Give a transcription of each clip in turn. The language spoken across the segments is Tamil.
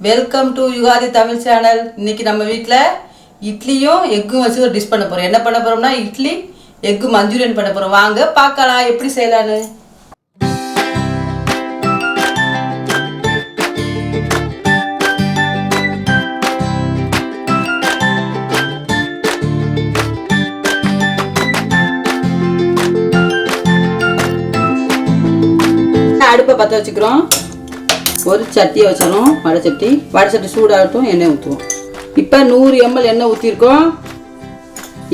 Welcome to Ugadi Tamil channel. இன்னைக்கு நம்ம வீட்டில் இட்லியும் எக்கும் வச்சு ஒரு டிஷ் பண்ண போகிறோம். என்ன பண்ண போகிறோம்னா இட்லி எக்கு மஞ்சூரியன் பண்ண போகிறோம். வாங்க பார்க்கலாம் எப்படி செய்யலான்னு. அடுப்பை பற்ற வச்சுக்கிறோம். ஒரு சட்டியை வச்சிடணும். வடை சட்டி சூடாகட்டும். எண்ணெய் ஊற்றுவோம். இப்போ 100 ml எண்ணெய் ஊற்றிருக்கோம்.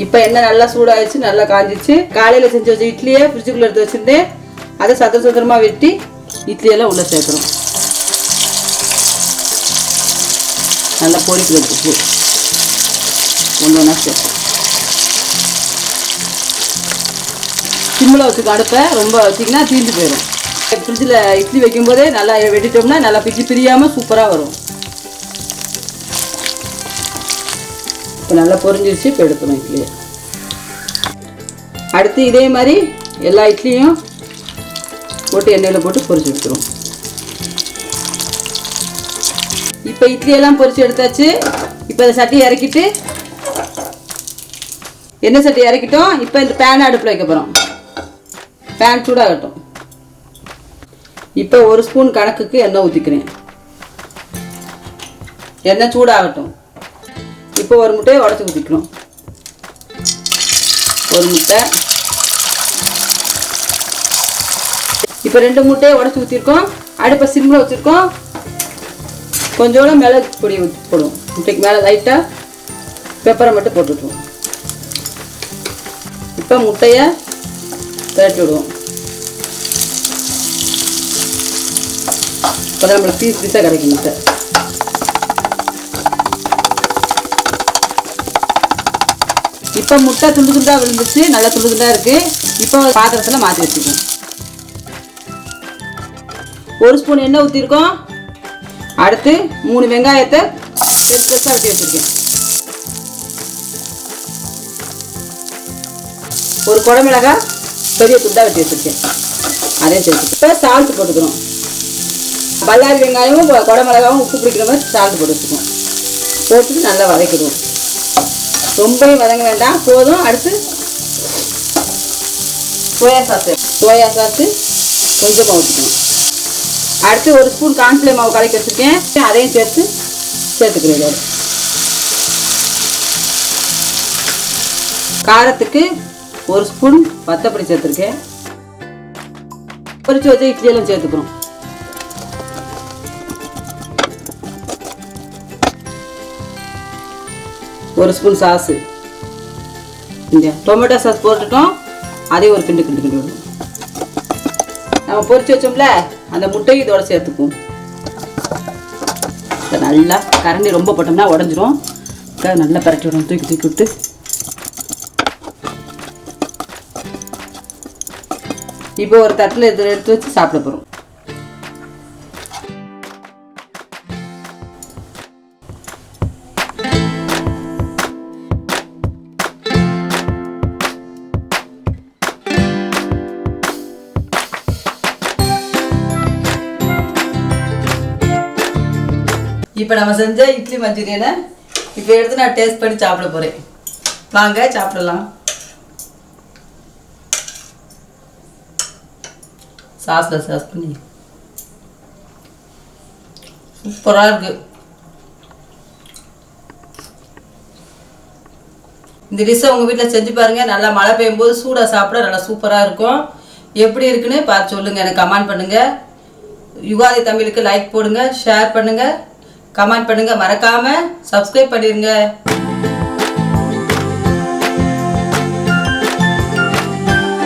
இப்போ எண்ணெய் நல்லா சூடாகிடுச்சு, நல்லா காஞ்சிச்சு. காலையில் செஞ்சு வச்ச இட்லியை ஃப்ரிட்ஜுக்குள்ளே எடுத்து வச்சுருந்தேன். அதை சத்திரமாக வெட்டி இட்லியெல்லாம் உள்ளே சேர்க்குறோம். நல்லா பொரிக்கிறதுக்கு ஒன்று ஒன்றா சேர்க்கும். சிம்மில் வச்சுக்க அடுப்பை ரொம்ப வச்சிங்கன்னா தீர்ந்து போயிடும். ஃப்ரிட்ஜில் இட்லி வைக்கும்போதே நல்லா வெட்டிட்டோம்னா நல்லா பிரியாமல் சூப்பராக வரும். இப்போ நல்லா பொரிஞ்சிருச்சு. இப்போ எடுக்கணும் இட்லியை. அடுத்து இதே மாதிரி எல்லா இட்லியும் போட்டு எண்ணெயில் போட்டு பொரிச்சு எடுத்துரும். இப்போ இட்லியெல்லாம் பொரிச்சு எடுத்தாச்சு. இப்போ இந்த சட்டியை இறக்கிட்டு எண்ணெய் சட்டி இறக்கிட்டோம். இப்போ இந்த பேனை அடுப்பில் வைக்க போகிறோம். பேன் சூடாகட்டும். இப்போ 1 ஸ்பூன் கணக்குக்கு எண்ணெய் ஊற்றிக்கிறேன். எண்ணெய் சூடாகட்டும். இப்போ ஒரு முட்டையை உடச்சி ஊற்றிக்கிறோம். ஒரு முட்டை. இப்போ 2 முட்டையை உடச்சி ஊற்றிருக்கோம். அடுப்பை சிம்மில் வச்சுருக்கோம். கொஞ்சோட மிளகு பொடி ஊற்றி போடுவோம். முட்டைக்கு மேலே லைட்டாக பெப்பரை மட்டும் போட்டுவிட்டுருவோம். இப்போ முட்டையை திரட்டி விடுவோம். இப்போ நம்மளுக்கு பீஸாக கிடைக்கும் முட்டை. இப்போ முட்டை துண்டு துண்டாக விழுந்துச்சு. நல்லா துண்டு துண்டாக இருக்குது. இப்போ பாத்திரத்தில் மாற்றி வச்சுக்கோம். 1 ஸ்பூன் எண்ணெய் ஊற்றிருக்கோம். அடுத்து 3 வெங்காயத்தை பெருசாக வெட்டி வச்சுருக்கேன். ஒரு குடமிளகாய் பெரிய துண்டாக வெட்டி வச்சுருக்கேன். அதையும் சேர்த்து இப்போ சால்ட்டு போட்டுக்கிறோம். பல்லாரி வெங்காயமும் குடமிளகாவும் உப்பு பிடிக்கிற மாதிரி சால்ட்டு போட்டு வச்சுக்குவோம். போட்டுட்டு நல்லா வதக்கிடுவோம். ரொம்பவும் வதங்க வேண்டாம், போதும். அடுத்து சோயா சாஸு கொஞ்சமாக ஊற்றிக்கணும். அடுத்து 1 ஸ்பூன் கார்ன்ஃப்ளவர் மாவு கலக்கி வச்சுருக்கேன். அதையும் சேர்த்துக்கிறேன். காரத்துக்கு 1 ஸ்பூன் வத்தப்பொடி சேர்த்துருக்கேன். பொரிச்சு வச்ச இட்லியெல்லாம் சேர்த்துக்கிறோம். ஒரு ஸ்பூன் சாஸு. இந்த டொமேட்டோ சாஸ் போட்டுட்டோம். அதையும் ஒரு கிண்டு விடுவோம். நம்ம பொரிச்சு வச்சோம்ல அந்த முட்டையை இதோட சேர்த்துக்குவோம். நல்லா கரண்டி ரொம்ப போட்டோம்னா உடஞ்சிரும். நல்லா பரட்டி விடணும். தூக்கி விட்டு இப்போ ஒரு தட்டில் எடுத்து வச்சு சாப்பிட போகிறோம். இப்போ நம்ம செஞ்ச இட்லி மஞ்சூரியனை இப்போ எடுத்து நான் டேஸ்ட் பண்ணி சாப்பிட போகிறேன். வாங்க சாப்பிடலாம். சாஸ் பண்ணி சூப்பராக இருக்குது. இந்த டிஷ்ஷை உங்கள் வீட்டில் செஞ்சு பாருங்கள். நல்லா மழை பெய்யும்போது சூடாக சாப்பிட நல்லா சூப்பராக இருக்கும். எப்படி இருக்குன்னு பார்த்து சொல்லுங்கள். எனக்கு கமெண்ட் பண்ணுங்கள். யுகாதி தமிழுக்கு லைக் போடுங்க, ஷேர் பண்ணுங்கள், கமெண்ட் பண்ணுங்கள். மறக்காமல் சப்ஸ்கிரைப் பண்ணிடுங்க.